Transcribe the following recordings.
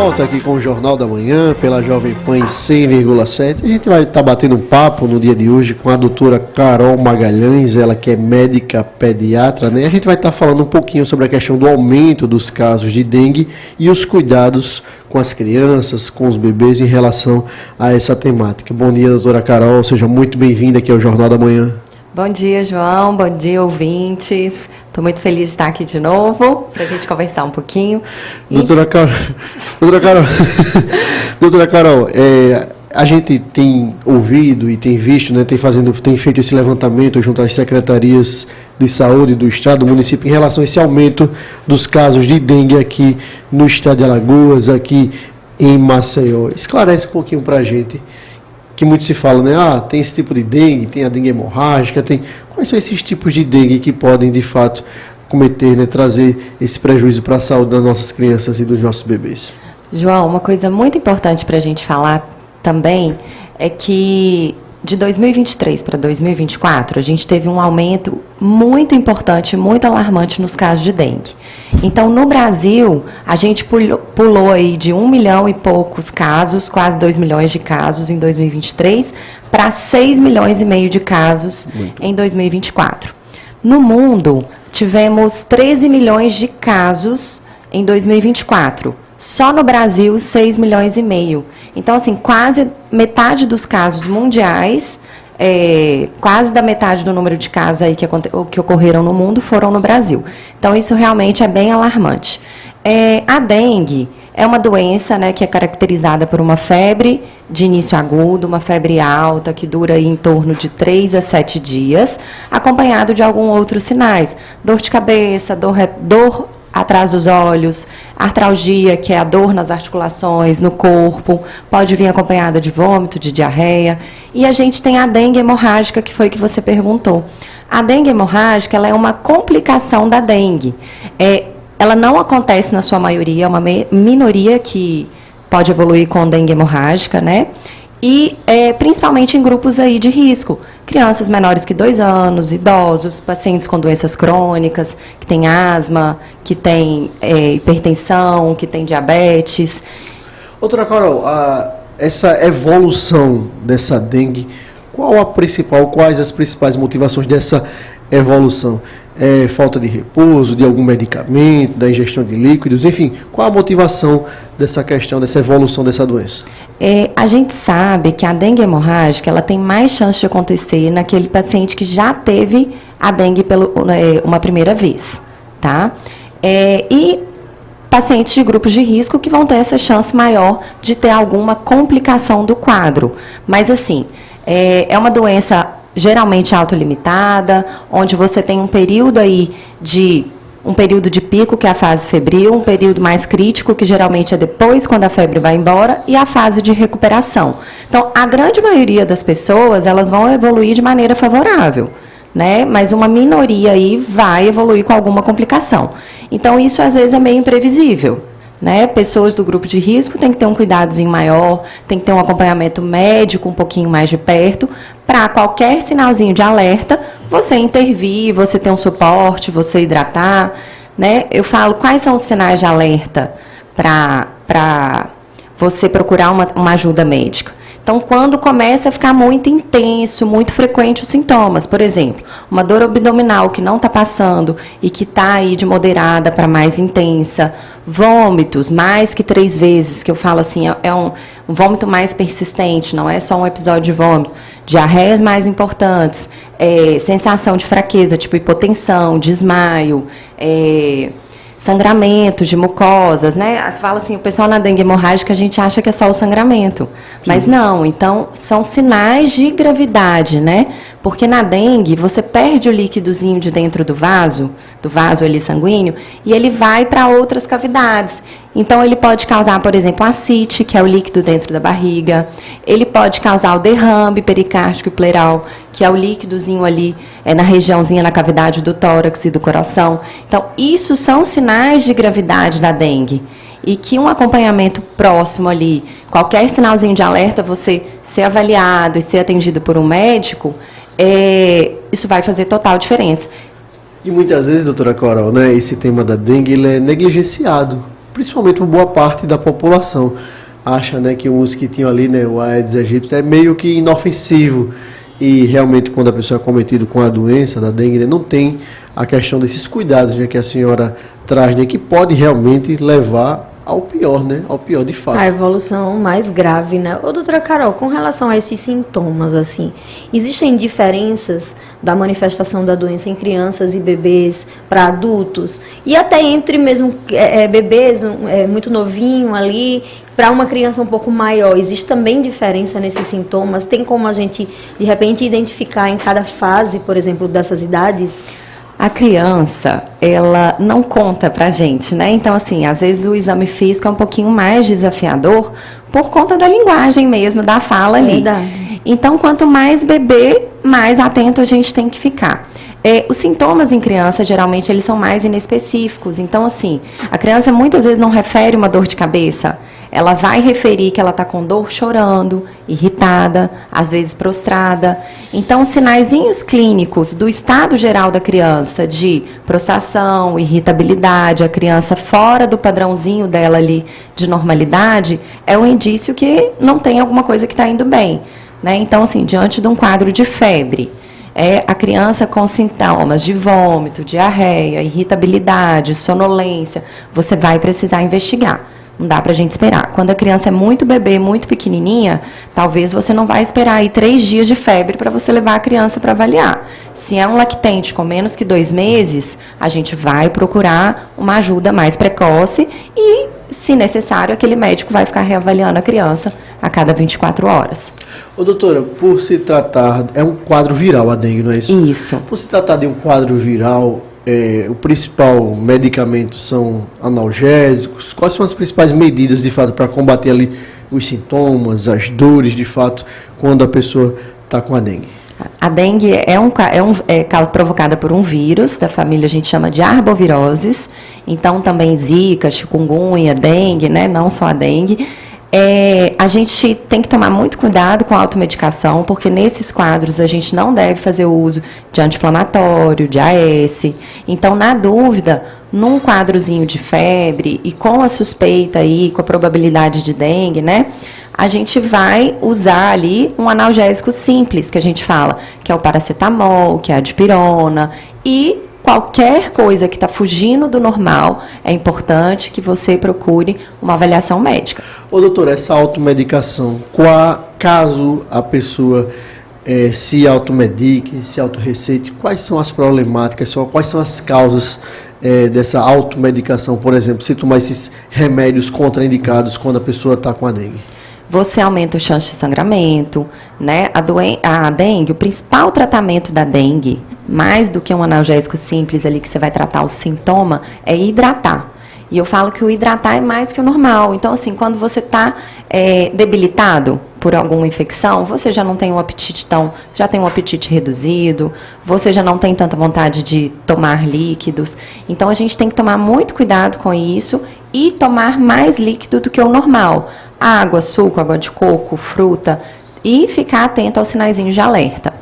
volta aqui com o Jornal da Manhã, pela Jovem Pan em 100,7. A gente vai estar batendo um papo no dia de hoje com a doutora Carol Magalhães, ela que é médica pediatra, né? A gente vai estar falando um pouquinho sobre a questão do aumento dos casos de dengue e os cuidados com as crianças, com os bebês em relação a essa temática. Bom dia, doutora Carol, seja muito bem-vinda aqui ao Jornal da Manhã. Bom dia, João. Bom dia, ouvintes. Estou muito feliz de estar aqui de novo, para a gente conversar um pouquinho. Doutora Carol, doutora Carol, a gente tem ouvido e tem visto, né, tem feito esse levantamento junto às secretarias de saúde do estado, do município, em relação a esse aumento dos casos de dengue aqui no estado de Alagoas, aqui em Maceió. Esclarece um pouquinho para a gente, que muito se fala, né? Tem esse tipo de dengue, tem a dengue hemorrágica, Quais são esses tipos de dengue que podem, de fato, cometer, né, trazer esse prejuízo para a saúde das nossas crianças e dos nossos bebês? João, uma coisa muito importante para a gente falar também é que de 2023 para 2024, a gente teve um aumento muito importante, muito alarmante nos casos de dengue. Então, no Brasil, a gente pulou aí de 1 milhão e poucos casos, quase 2 milhões de casos em 2023, para 6 milhões e meio de casos em 2024. No mundo, tivemos 13 milhões de casos em 2024. Só no Brasil, 6 milhões e meio. Então, assim, quase metade dos casos mundiais, quase da metade do número de casos aí que ocorreram no mundo foram no Brasil. Então, isso realmente é bem alarmante. A dengue é uma doença, né, que é caracterizada por uma febre de início agudo, uma febre alta, que dura aí em torno de 3 a 7 dias, acompanhado de alguns outros sinais. Dor de cabeça, dor atrás dos olhos, artralgia, que é a dor nas articulações, no corpo, pode vir acompanhada de vômito, de diarreia. E a gente tem a dengue hemorrágica, que foi que você perguntou. A dengue hemorrágica, ela é uma complicação da dengue. Ela não acontece na sua maioria, é uma minoria que pode evoluir com dengue hemorrágica, né? E principalmente em grupos aí de risco, crianças menores que 2 anos, idosos, pacientes com doenças crônicas, que têm asma, que têm hipertensão, que têm diabetes. Doutora Carol, essa evolução dessa dengue, quais as principais motivações dessa evolução? Falta de repouso, de algum medicamento, da ingestão de líquidos, enfim, qual a motivação dessa questão, dessa evolução dessa doença? A gente sabe que a dengue hemorrágica, ela tem mais chance de acontecer naquele paciente que já teve a dengue uma primeira vez, tá? E pacientes de grupos de risco que vão ter essa chance maior de ter alguma complicação do quadro. Mas, assim, é uma doença geralmente autolimitada, onde você tem um período de pico, que é a fase febril, um período mais crítico, que geralmente é depois, quando a febre vai embora, e a fase de recuperação. Então, a grande maioria das pessoas, elas vão evoluir de maneira favorável, né? Mas uma minoria aí vai evoluir com alguma complicação. Então, isso às vezes é meio imprevisível, né? Pessoas do grupo de risco têm que ter um cuidadozinho maior, tem que ter um acompanhamento médico um pouquinho mais de perto, para qualquer sinalzinho de alerta, você intervir, você ter um suporte, você hidratar, né? Eu falo quais são os sinais de alerta para você procurar uma ajuda médica. Então, quando começa a ficar muito intenso, muito frequente os sintomas, por exemplo, uma dor abdominal que não está passando e que está aí de moderada para mais intensa, vômitos mais que 3 vezes, que eu falo assim, é um vômito mais persistente, não é só um episódio de vômito, diarreias mais importantes, sensação de fraqueza, tipo hipotensão, desmaio, sangramento de mucosas, né? Fala assim, o pessoal na dengue hemorrágica, a gente acha que é só o sangramento. Sim. Mas não, então são sinais de gravidade, né? Porque na dengue, você perde o líquidozinho de dentro do vaso ali sanguíneo, e ele vai para outras cavidades. Então, ele pode causar, por exemplo, ascite, que é o líquido dentro da barriga. Ele pode causar o derrame pericárdico e pleural, que é o líquidozinho ali na regiãozinha, na cavidade do tórax e do coração. Então, isso são sinais de gravidade da dengue. E que um acompanhamento próximo ali, qualquer sinalzinho de alerta, você ser avaliado e ser atendido por um médico, isso vai fazer total diferença. E muitas vezes, doutora Carol, né, esse tema da dengue ele é negligenciado principalmente uma boa parte da população acha, né, que o mosquitinho ali, né, o Aedes aegypti, é meio que inofensivo. E realmente quando a pessoa é cometida com a doença da dengue, né, não tem a questão desses cuidados, né, que a senhora traz, né, que pode realmente levar ao pior, né, ao pior de fato. A evolução mais grave, né? Ô, doutora Carol, com relação a esses sintomas, assim, existem diferenças da manifestação da doença em crianças e bebês para adultos? E até entre mesmo bebês muito novinho ali, para uma criança um pouco maior, existe também diferença nesses sintomas? Tem como a gente, de repente, identificar em cada fase, por exemplo, dessas idades? A criança, ela não conta pra gente, né? Então, assim, às vezes o exame físico é um pouquinho mais desafiador por conta da linguagem mesmo, da fala ali. Verdade. Então, quanto mais bebê, mais atento a gente tem que ficar. Os sintomas em criança, geralmente, eles são mais inespecíficos. Então, assim, a criança muitas vezes não refere uma dor de cabeça. Ela vai referir que ela está com dor chorando, irritada, às vezes prostrada. Então, sinaizinhos clínicos do estado geral da criança, de prostração, irritabilidade, a criança fora do padrãozinho dela ali de normalidade, é um indício que não tem alguma coisa que está indo bem, né? Então, assim, diante de um quadro de febre, a criança com sintomas de vômito, diarreia, irritabilidade, sonolência, você vai precisar investigar. Não dá pra gente esperar. Quando a criança é muito bebê, muito pequenininha, talvez você não vai esperar aí 3 dias de febre para você levar a criança para avaliar. Se é um lactente com menos que 2 meses, a gente vai procurar uma ajuda mais precoce e, se necessário, aquele médico vai ficar reavaliando a criança a cada 24 horas. Ô, doutora, por se tratar, é um quadro viral a dengue, não é isso? Isso. Por se tratar de um quadro viral, o principal medicamento são analgésicos? Quais são as principais medidas, de fato, para combater ali os sintomas, as dores, de fato, quando a pessoa está com a dengue? A dengue é causa provocada por um vírus da família, a gente chama de arboviroses. Então, também zika, chikungunya, dengue, né? Não só a dengue. A gente tem que tomar muito cuidado com a automedicação, porque nesses quadros a gente não deve fazer o uso de anti-inflamatório, de AS. Então, na dúvida, num quadrozinho de febre e com a suspeita aí, com a probabilidade de dengue, né? A gente vai usar ali um analgésico simples, que a gente fala, que é o paracetamol, que é a dipirona, e qualquer coisa que está fugindo do normal, é importante que você procure uma avaliação médica. Ô, doutor, essa automedicação, caso a pessoa se automedique, se autorreceite, quais são as problemáticas, quais são as causas dessa automedicação, por exemplo, se tomar esses remédios contraindicados quando a pessoa está com a dengue? Você aumenta o chance de sangramento, né? A dengue, o principal tratamento da dengue, mais do que um analgésico simples ali que você vai tratar o sintoma, é hidratar. E eu falo que o hidratar é mais que o normal. Então, assim, quando você está debilitado por alguma infecção, você já não tem um apetite já tem um apetite reduzido, você já não tem tanta vontade de tomar líquidos. Então, a gente tem que tomar muito cuidado com isso e tomar mais líquido do que o normal. Água, suco, água de coco, fruta, e ficar atento aos sinaizinhos de alerta.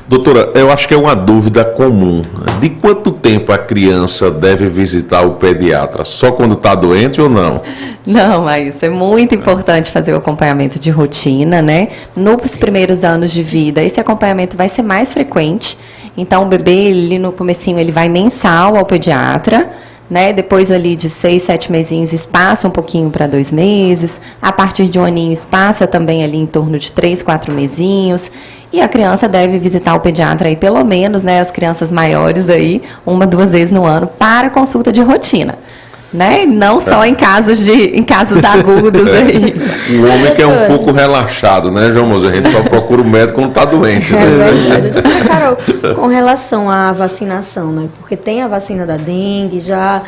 Doutora, eu acho que é uma dúvida comum. De quanto tempo a criança deve visitar o pediatra? Só quando está doente ou não? Não, mas isso é muito importante fazer o acompanhamento de rotina, né? Nos primeiros anos de vida, esse acompanhamento vai ser mais frequente. Então, o bebê, ele, no comecinho, ele vai mensal ao pediatra, né? Depois ali de 6, 7 mesinhos, espaça um pouquinho para 2 meses. A partir de 1 aninho, espaça também ali em torno de 3, 4 mesinhos. E a criança deve visitar o pediatra aí, pelo menos, né, as crianças maiores aí, 1, 2 vezes no ano, para consulta de rotina. Né? Não só em casos agudos aí. O homem que é um pouco relaxado, né, João Moço? A gente só procura o médico quando está doente. Né? É verdade. Carol, com relação à vacinação, né? Porque tem a vacina da dengue, já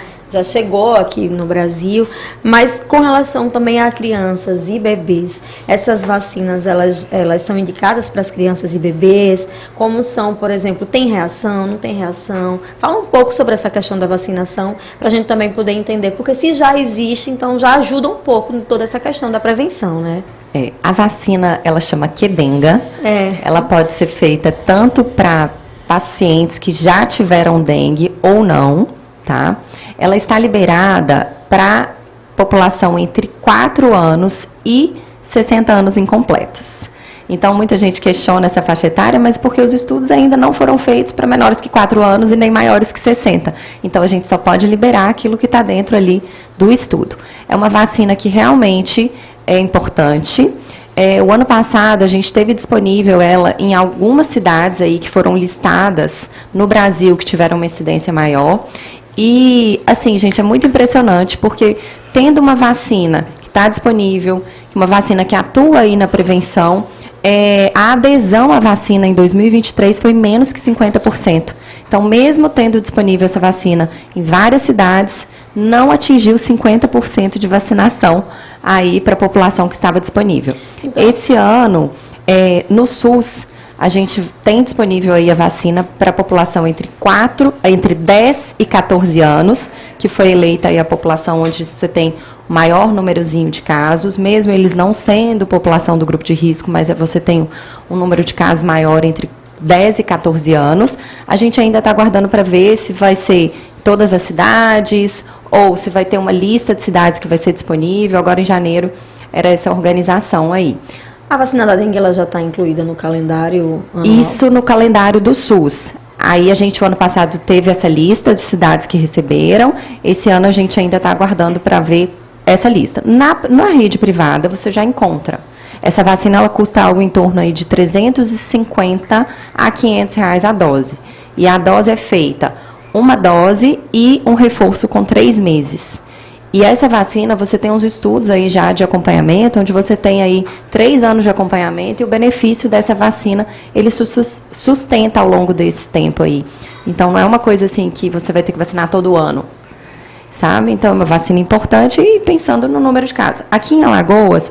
chegou aqui no Brasil, mas com relação também a crianças e bebês, essas vacinas, elas são indicadas para as crianças e bebês? Como são, por exemplo, tem reação, não tem reação? Fala um pouco sobre essa questão da vacinação, para a gente também poder entender, porque se já existe, então já ajuda um pouco em toda essa questão da prevenção, né? A vacina, ela chama Qdenga. Ela pode ser feita tanto para pacientes que já tiveram dengue ou não, tá? Ela está liberada para população entre 4 anos e 60 anos incompletos. Então, muita gente questiona essa faixa etária, mas porque os estudos ainda não foram feitos para menores que 4 anos e nem maiores que 60. Então, a gente só pode liberar aquilo que está dentro ali do estudo. É uma vacina que realmente é importante. O ano passado, a gente teve disponível ela em algumas cidades aí que foram listadas no Brasil, que tiveram uma incidência maior. E, assim, gente, é muito impressionante, porque tendo uma vacina que está disponível, uma vacina que atua aí na prevenção, a adesão à vacina em 2023 foi menos que 50%. Então, mesmo tendo disponível essa vacina em várias cidades, não atingiu 50% de vacinação aí para a população que estava disponível. Então, esse ano, no SUS, a gente tem disponível aí a vacina para a população entre 10 e 14 anos, que foi eleita aí a população onde você tem maior númerozinho de casos, mesmo eles não sendo população do grupo de risco, mas você tem um número de casos maior entre 10 e 14 anos. A gente ainda está aguardando para ver se vai ser todas as cidades ou se vai ter uma lista de cidades que vai ser disponível. Agora, em janeiro, era essa organização aí. A vacina da dengue ela já está incluída no calendário anual? Isso no calendário do SUS. Aí a gente, o ano passado, teve essa lista de cidades que receberam. Esse ano a gente ainda está aguardando para ver essa lista. Na rede privada, você já encontra. Essa vacina, ela custa algo em torno aí de R$ 350 a R$ 500 a dose. E a dose é feita uma dose e um reforço com 3 meses. E essa vacina, você tem uns estudos aí já de acompanhamento, onde você tem aí 3 anos de acompanhamento, e o benefício dessa vacina, ele sustenta ao longo desse tempo aí. Então, não é uma coisa assim que você vai ter que vacinar todo ano, sabe? Então, é uma vacina importante e pensando no número de casos. Aqui em Alagoas,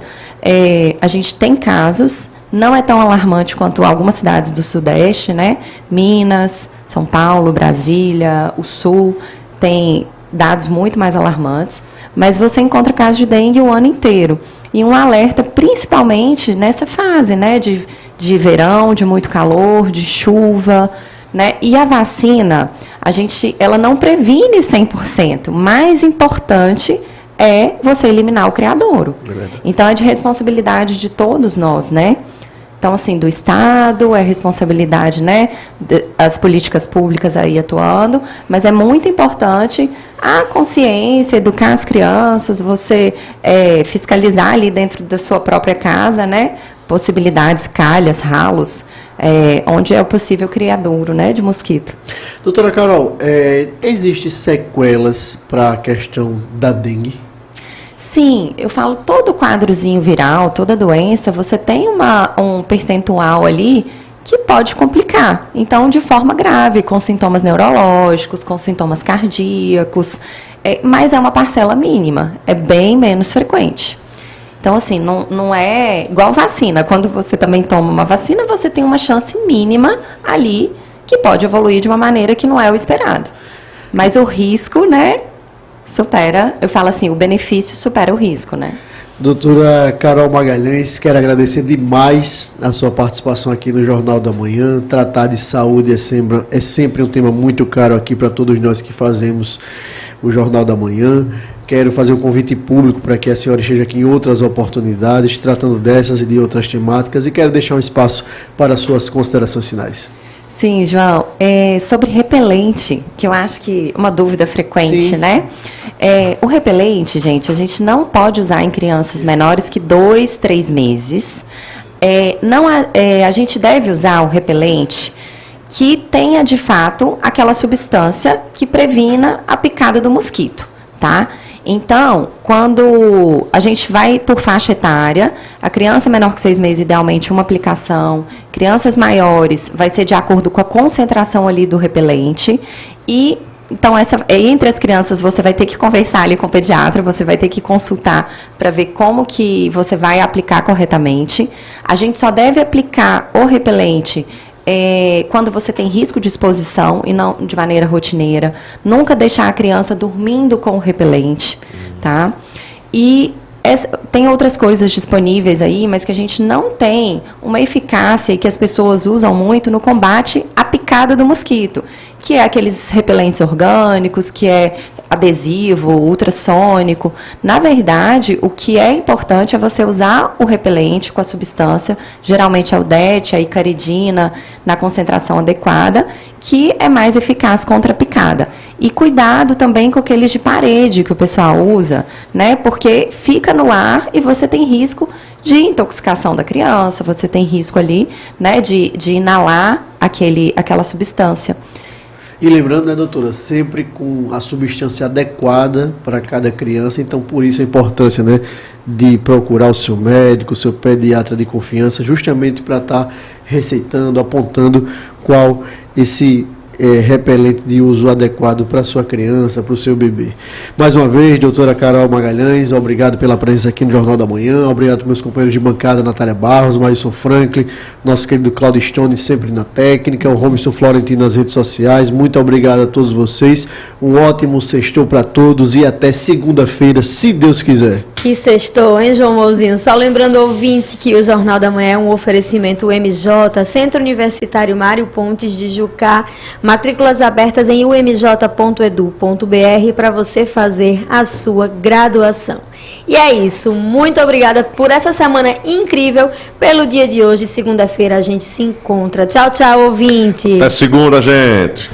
a gente tem casos, não é tão alarmante quanto algumas cidades do Sudeste, né? Minas, São Paulo, Brasília, o Sul, tem dados muito mais alarmantes, mas você encontra casos de dengue o ano inteiro. E um alerta principalmente nessa fase, né, de verão, de muito calor, de chuva, né? E a vacina, ela não previne 100%. Mais importante é você eliminar o criadouro. Então, é de responsabilidade de todos nós, né? Então, assim, do Estado, é responsabilidade, né, das políticas públicas aí atuando, mas é muito importante a consciência, educar as crianças, você fiscalizar ali dentro da sua própria casa, né, possibilidades, calhas, ralos, onde é o possível criadouro, né, de mosquito. Doutora Carol, existe sequelas para a questão da dengue? Sim, eu falo, todo quadrozinho viral, toda doença, você tem um percentual ali que pode complicar. Então, de forma grave, com sintomas neurológicos, com sintomas cardíacos, mas é uma parcela mínima, é bem menos frequente. Então, assim, não é igual vacina. Quando você também toma uma vacina, você tem uma chance mínima ali que pode evoluir de uma maneira que não é o esperado. Mas o risco, né, supera, eu falo assim, o benefício supera o risco, né? Doutora Carol Magalhães, quero agradecer demais a sua participação aqui no Jornal da Manhã. Tratar de saúde é sempre um tema muito caro aqui para todos nós que fazemos o Jornal da Manhã. Quero fazer um convite público para que a senhora esteja aqui em outras oportunidades, tratando dessas e de outras temáticas, e quero deixar um espaço para suas considerações finais. Sim, João, sobre repelente, que eu acho que é uma dúvida frequente, sim, né? O repelente, gente, a gente não pode usar em crianças menores que 2, 3 meses. A gente deve usar o repelente que tenha, de fato, aquela substância que previna a picada do mosquito, tá? Então, quando a gente vai por faixa etária, a criança menor que 6 meses, idealmente, uma aplicação. Crianças maiores, vai ser de acordo com a concentração ali do repelente. E, então, entre as crianças, você vai ter que conversar ali com o pediatra, você vai ter que consultar para ver como que você vai aplicar corretamente. A gente só deve aplicar o repelente quando você tem risco de exposição e não de maneira rotineira. Nunca deixar a criança dormindo com o repelente, tá? E tem outras coisas disponíveis aí, mas que a gente não tem uma eficácia e que as pessoas usam muito no combate à picada do mosquito, que é aqueles repelentes orgânicos, que adesivo, ultrassônico. Na verdade, o que é importante é você usar o repelente com a substância, geralmente é o DET, a icaridina, na concentração adequada, que é mais eficaz contra a picada. E cuidado também com aqueles de parede que o pessoal usa, né? Porque fica no ar e você tem risco de intoxicação da criança, você tem risco ali, né, de inalar aquela substância. E lembrando, né, doutora, sempre com a substância adequada para cada criança, então por isso a importância, né, de procurar o seu médico, o seu pediatra de confiança, justamente para estar receitando, apontando qual esse repelente de uso adequado para a sua criança, para o seu bebê. Mais uma vez, doutora Carol Magalhães, obrigado pela presença aqui no Jornal da Manhã, obrigado aos meus companheiros de bancada, Natália Barros, Maílson Franklin, nosso querido Claudio Stone, sempre na técnica, o Robinson Florentino nas redes sociais, muito obrigado a todos vocês, um ótimo sextou para todos e até segunda-feira, se Deus quiser. Que sextou, hein, João Mouzinho? Só lembrando ao ouvinte que o Jornal da Manhã é um oferecimento MJ, Centro Universitário Mário Pontes de Jucá, matrículas abertas em umj.edu.br para você fazer a sua graduação. E é isso, muito obrigada por essa semana incrível, pelo dia de hoje, segunda-feira a gente se encontra. Tchau, tchau, ouvinte! Até segunda, gente!